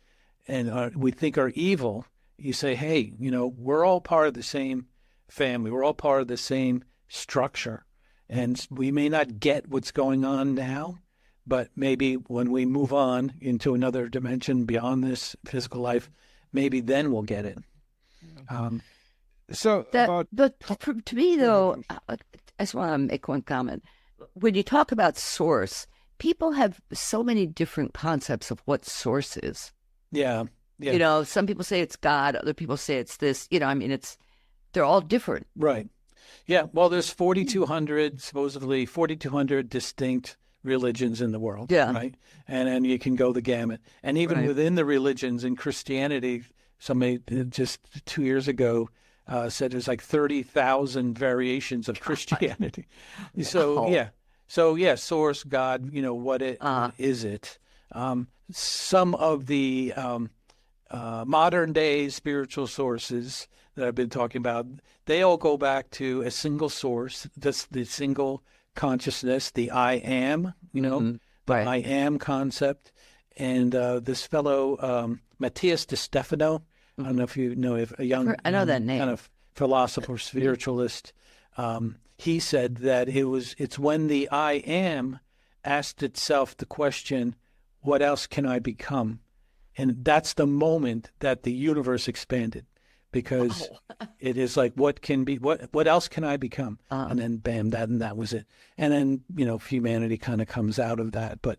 and we think are evil. You say, hey, we're all part of the same family. We're all part of the same structure. And we may not get what's going on now, but maybe when we move on into another dimension beyond this physical life, maybe then we'll get it. To me, though, I just want to make one comment. When you talk about source, people have so many different concepts of what source is. Yeah. Some people say it's God. Other people say it's this. They're all different. Right. Yeah. Well, there's 4,200 distinct religions in the world. Yeah. Right. And then you can go the gamut. And even within the religions in Christianity, somebody just 2 years ago said there's like 30,000 variations of Christianity. So, yeah. So, yeah, source, God, what is it? Some of the modern day spiritual sources that I've been talking about, they all go back to a single source, the single consciousness, the I am, the I am concept. And this fellow, Matthias de Stefano, I don't know if you know, I know that name, kind of philosopher, spiritualist. He said that it's when the I am asked itself the question, what else can I become? And that's the moment that the universe expanded, because it is like, what else can I become? And then bam, that was it. And then, humanity kind of comes out of that. But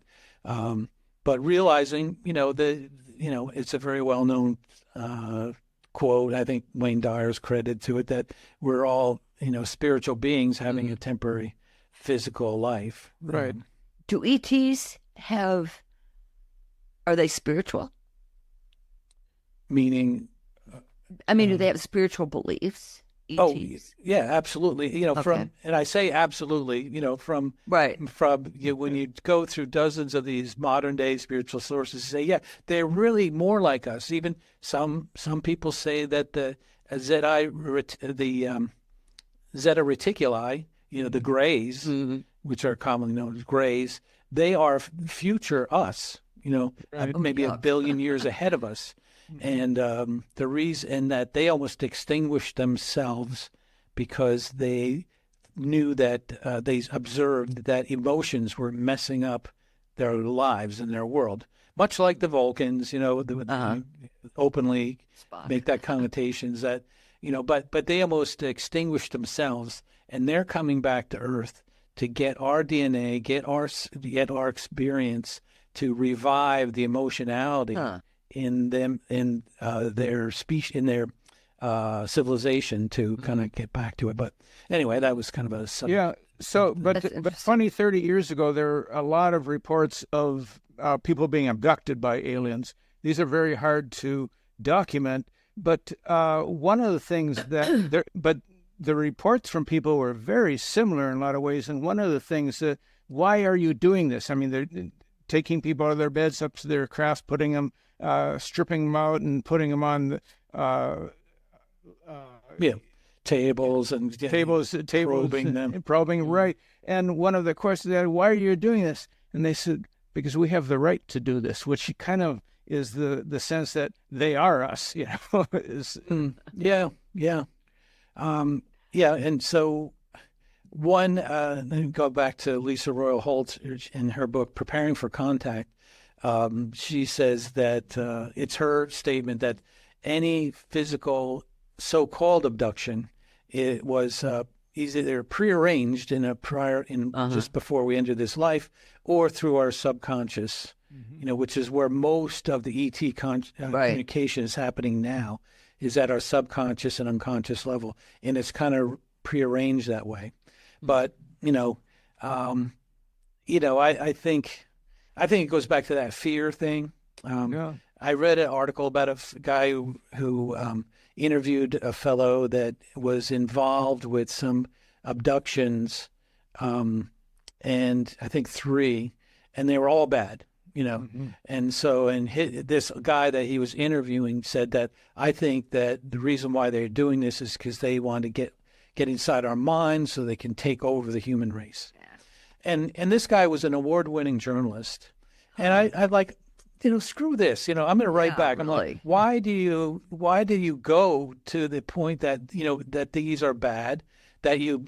realizing, it's a very well-known quote. I think Wayne Dyer's credited to it, that we're all, spiritual beings having a temporary physical life. Right. Do ETs are they spiritual? Meaning? Do they have spiritual beliefs? ETs? Oh, yeah, absolutely. And I say absolutely, from when you go through dozens of these modern day spiritual sources, say, yeah, they're really more like us. Even some people say that the Zeta Reticuli, the grays, which are commonly known as grays, they are future us, maybe a billion years ahead of us. And the reason that they almost extinguished themselves because they knew that they observed that emotions were messing up their lives and their world, much like the Vulcans, they openly make that connotations that, but they almost extinguished themselves, and they're coming back to Earth to get our DNA, get our experience to revive the emotionality in them, in their species, in their civilization, to kind of get back to it. But anyway, that was kind of a subject. Yeah. So, but funny, 30 years ago, there were a lot of reports of people being abducted by aliens. These are very hard to document. But one of the things but the reports from people were very similar in a lot of ways. And one of the things why are you doing this? I mean, they're taking people out of their beds up to their crafts, putting them, stripping them out and putting them on tables, probing them. Probing, right. And one of the questions they had, why are you doing this? And they said, because we have the right to do this, which kind of is the sense that they are us, And so let me go back to Lisa Royal Holt in her book, Preparing for Contact. She says that it's her statement that any physical so-called abduction, it was either prearranged just before we enter this life, or through our subconscious, which is where most of the ET communication is happening now, is at our subconscious and unconscious level, and it's kind of prearranged that way. But I think it goes back to that fear thing. I read an article about a guy who interviewed a fellow that was involved with some abductions, and I think 3, and they were all bad, And so, this guy that he was interviewing said that, I think that the reason why they're doing this is because they want to get inside our minds so they can take over the human race. And this guy was an award-winning journalist, and I like, screw this. I'm going to write back. I'm like, why do you go to the point that that these are bad? That you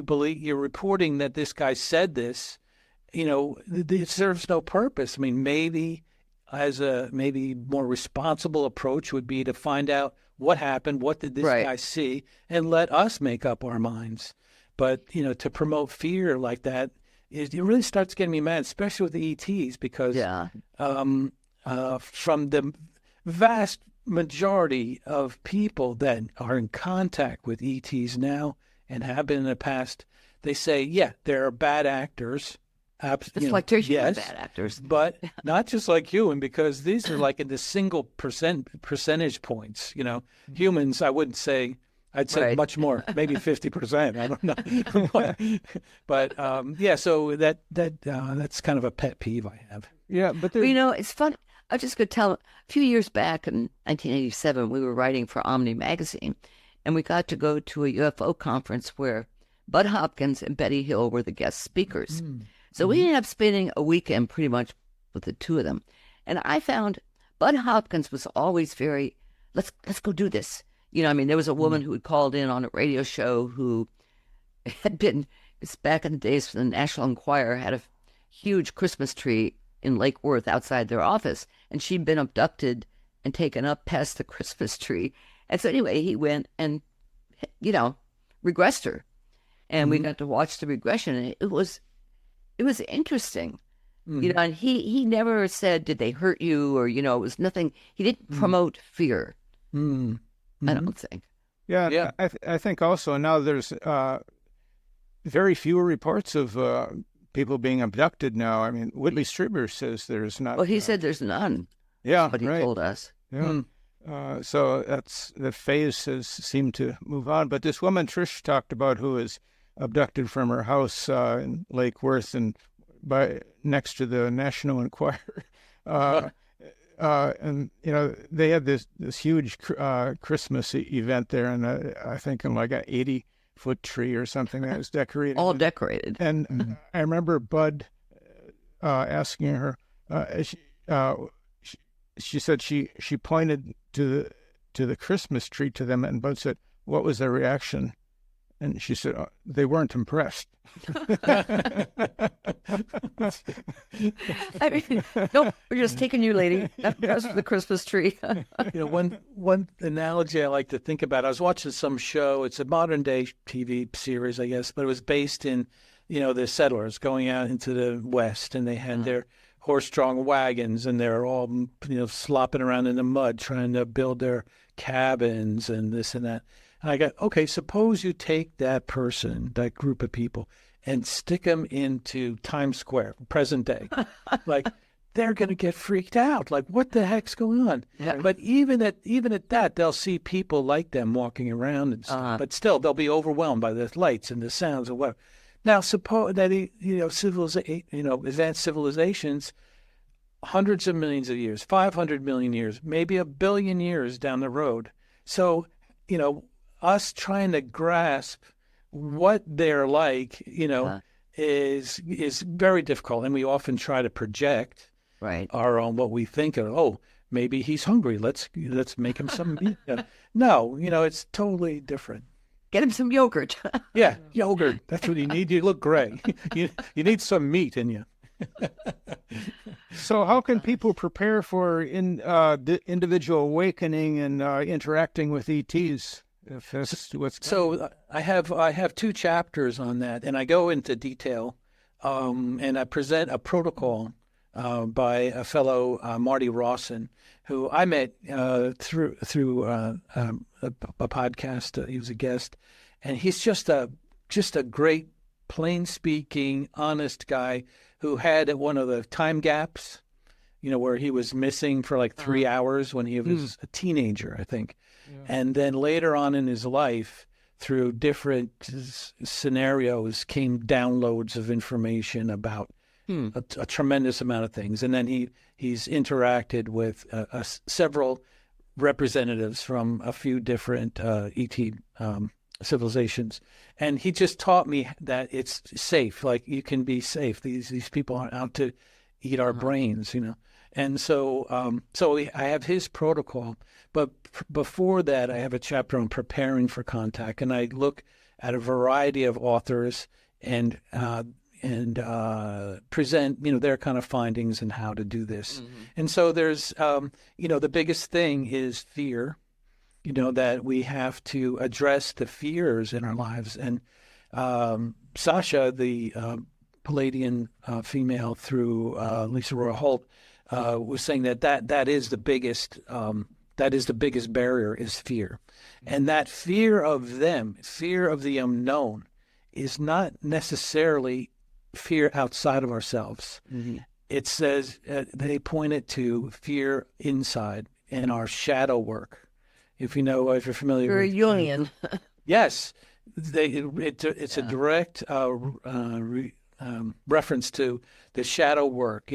believe you're reporting that this guy said this? It serves no purpose. I mean, maybe more responsible approach would be to find out what happened, what did this guy see, and let us make up our minds. But to promote fear like that, it really starts getting me mad, especially with the ETs, because from the vast majority of people that are in contact with ETs now and have been in the past, they say, there are bad actors. Just like Trish, yes, bad actors. But not just like human, because these are like in the single percentage points. Humans, I wouldn't say. I'd say much more, maybe 50%. I don't know. But so that's kind of a pet peeve I have. Yeah, but it's fun. I was just going to tell, a few years back in 1987, we were writing for Omni magazine, and we got to go to a UFO conference where Bud Hopkins and Betty Hill were the guest speakers. So we ended up spending a weekend pretty much with the two of them. And I found Bud Hopkins was always very, let's go do this. There was a woman who had called in on a radio show who had been, it's back in the days when the National Enquirer had a huge Christmas tree in Lake Worth outside their office, and she'd been abducted and taken up past the Christmas tree. And so anyway, he went and, regressed her. And we got to watch the regression, and it was interesting. And he never said, did they hurt you? Or, it was nothing. He didn't promote fear. I don't think. Yeah. I think also now there's very few reports of people being abducted now. I mean, Whitley Strieber says there's not. Well, he said there's none. Yeah, but he told us. Yeah. So that's the phase has seemed to move on. But this woman Trish talked about, who was abducted from her house in Lake Worth and next to the National Enquirer. And they had this huge Christmas event there, and I think in like an 80-foot tree or something that was decorated. All decorated. And I remember Bud asking her, she said she pointed to the Christmas tree to them and both said, "What was their reaction?" And she said, "They weren't impressed." I mean, nope, we're just taking you, lady. That's the Christmas tree. One analogy I like to think about, I was watching some show. It's a modern day TV series, I guess, but it was based in, the settlers going out into the West, and they had their horse-drawn wagons, and they're all, slopping around in the mud trying to build their cabins and this and that. And I got, okay, suppose you take that person, that group of people, and stick them into Times Square, present day. Like, they're going to get freaked out. Like, what the heck's going on? Yeah. But even at that, they'll see people like them walking around and stuff. But still, they'll be overwhelmed by the lights and the sounds and whatever. Now, suppose that advanced civilizations, hundreds of millions of years, 500 million years, maybe 1 billion years down the road. So, us trying to grasp what they're like, is very difficult, and we often try to project our own what we think of. Oh, maybe he's hungry. Let's make him some meat. No, it's totally different. Get him some yogurt. Yeah, yogurt. That's what you need. You look gray. You need some meat in you. So how can people prepare for the individual awakening and interacting with ETs? If that's what's so I have 2 chapters on that, and I go into detail, and I present a protocol by a fellow Marty Rawson, who I met through a podcast. He was a guest, and he's just a great, plain speaking, honest guy who had one of the time gaps, where he was missing for like 3 hours when he was a teenager, I think. Yeah. And then later on in his life, through different scenarios, came downloads of information about a tremendous amount of things. And then he's interacted with several representatives from a few different ET civilizations. And he just taught me that it's safe. Like, you can be safe. These people aren't out to eat our brains, And so I have his protocol. But before that, I have a chapter on preparing for contact, and I look at a variety of authors and present, their kind of findings and how to do this. Mm-hmm. And so there's, the biggest thing is fear, that we have to address the fears in our lives. And Sasha, the Palladian female through Lisa Roy Holt, was saying that is the biggest barrier, is fear. And that fear of the unknown, is not necessarily fear outside of ourselves. Mm-hmm. It says, they point it to fear inside and our shadow work. If you're familiar with Jungian. Yes. It's a direct reference to the shadow work,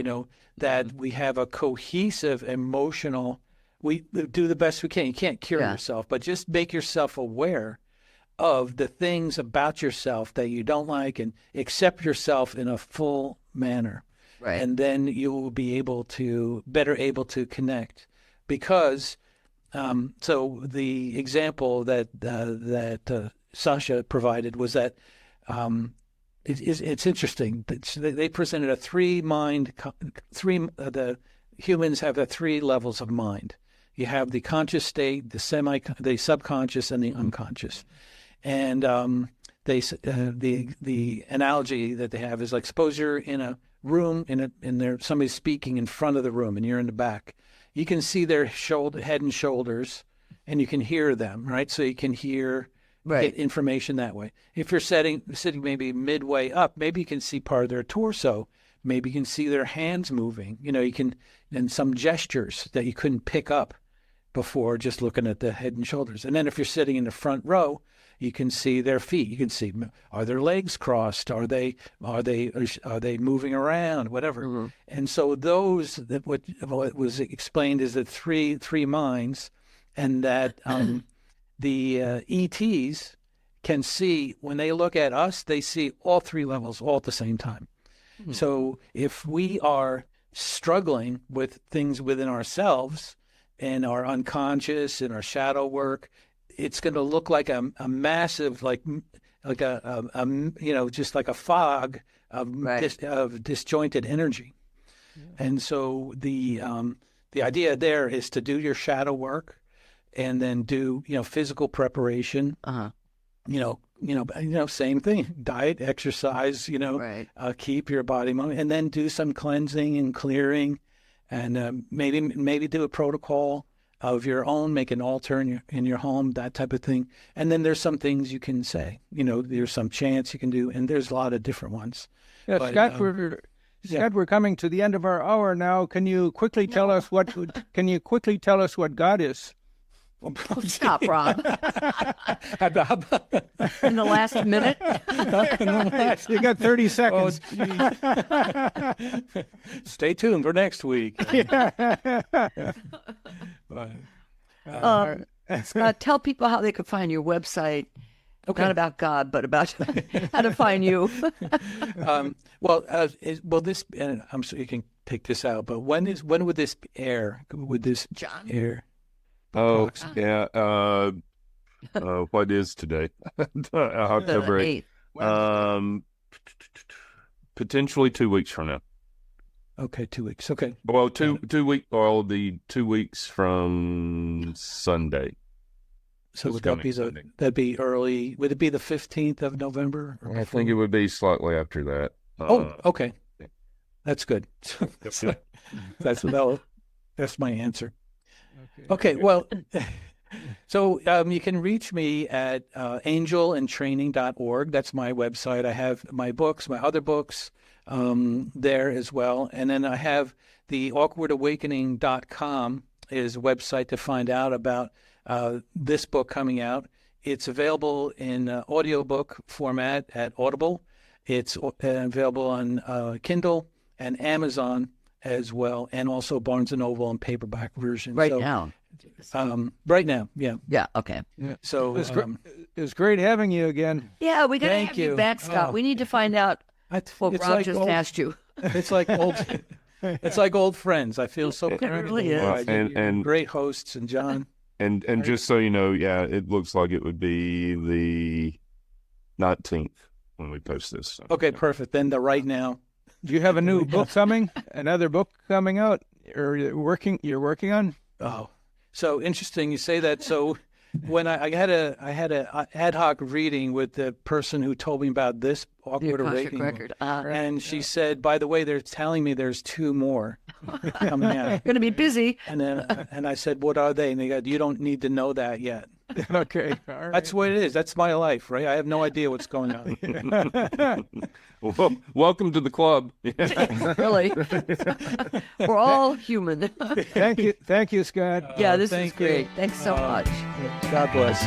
that we have a cohesive emotional, we do the best we can. You can't cure yourself, but just make yourself aware of the things about yourself that you don't like and accept yourself in a full manner. Right. And then you will be better able to connect. Because, so the example that Sasha provided was that it's interesting. They presented the humans have 3 levels of mind. You have the conscious state, the subconscious, and the unconscious. And the analogy that they have is like, suppose you're in a room and somebody's speaking in front of the room, and you're in the back. You can see their head and shoulders, and you can hear them, right? So you can get information that way. If you're sitting maybe midway up, maybe you can see part of their torso. Maybe you can see their hands moving. And some gestures that you couldn't pick up before just looking at the head and shoulders. And then if you're sitting in the front row, you can see their feet. You can see, are their legs crossed? Are they moving around? Whatever. Mm-hmm. And so what was explained is that three minds, and that the ETs can see, when they look at us, they see all 3 levels all at the same time. Mm-hmm. So if we are struggling with things within ourselves and our unconscious and our shadow work, it's going to look like a massive, like a just like a fog of disjointed energy. Yeah. And so the idea there is to do your shadow work, and then do physical preparation. Same thing: diet, exercise. Keep your body moving, and then do some cleansing and clearing, and maybe do a protocol of your own, make an altar in your home, that type of thing. And then there's some things you can say. There's some chants you can do, and there's a lot of different ones. Yeah, but, Scott, we're coming to the end of our hour now. Can you quickly tell us what God is? Stop, Rob. In the last minute? You got 30 seconds. Stay tuned for next week. Scott, tell people how they could find your website. Okay. Not about God, but about how to find you. This, and I'm sure you can take this out, but when would this air? Would this John? air? Oh, yeah. What is today? October 8th. Potentially 2 weeks from now. Okay, 2 weeks. Okay. Well, 2 the 2 weeks from Sunday. So that'd be early? Would it be the 15th of November? I think it would be slightly after that. Okay. That's good. That's my answer. Okay, well, so you can reach me at angelandtraining.org. That's my website. I have my other books there as well. And then I have the awkwardawakening.com is a website to find out about this book coming out. It's available in audiobook format at Audible. It's available on Kindle and Amazon as well, and also Barnes & Noble and paperback version. Right now, yeah. Yeah, okay. Yeah. So it was great having you again. Yeah, we got to have you back, Scott. We need to find out what Rob just asked you. It's like old friends. I feel so comfortable. It really is. And great hosts, and John. And just so you know, yeah, it looks like it would be the 19th when we post this. So, okay, perfect. Then right now. Do you have a new book coming? Another book coming out? Or you're working on? Oh, so interesting you say that. So when I had a ad hoc reading with the person who told me about this Awkward Awakening record, and she said, by the way, they're telling me there's 2 more coming out. Going to be busy. And I said, what are they? And they go, you don't need to know that yet. Okay, all right. That's what it is. That's my life, right? I have no idea what's going on. Well, welcome to the club. Really, we're all human. Thank you, Scott. Yeah, this is great. Thanks so much. God bless.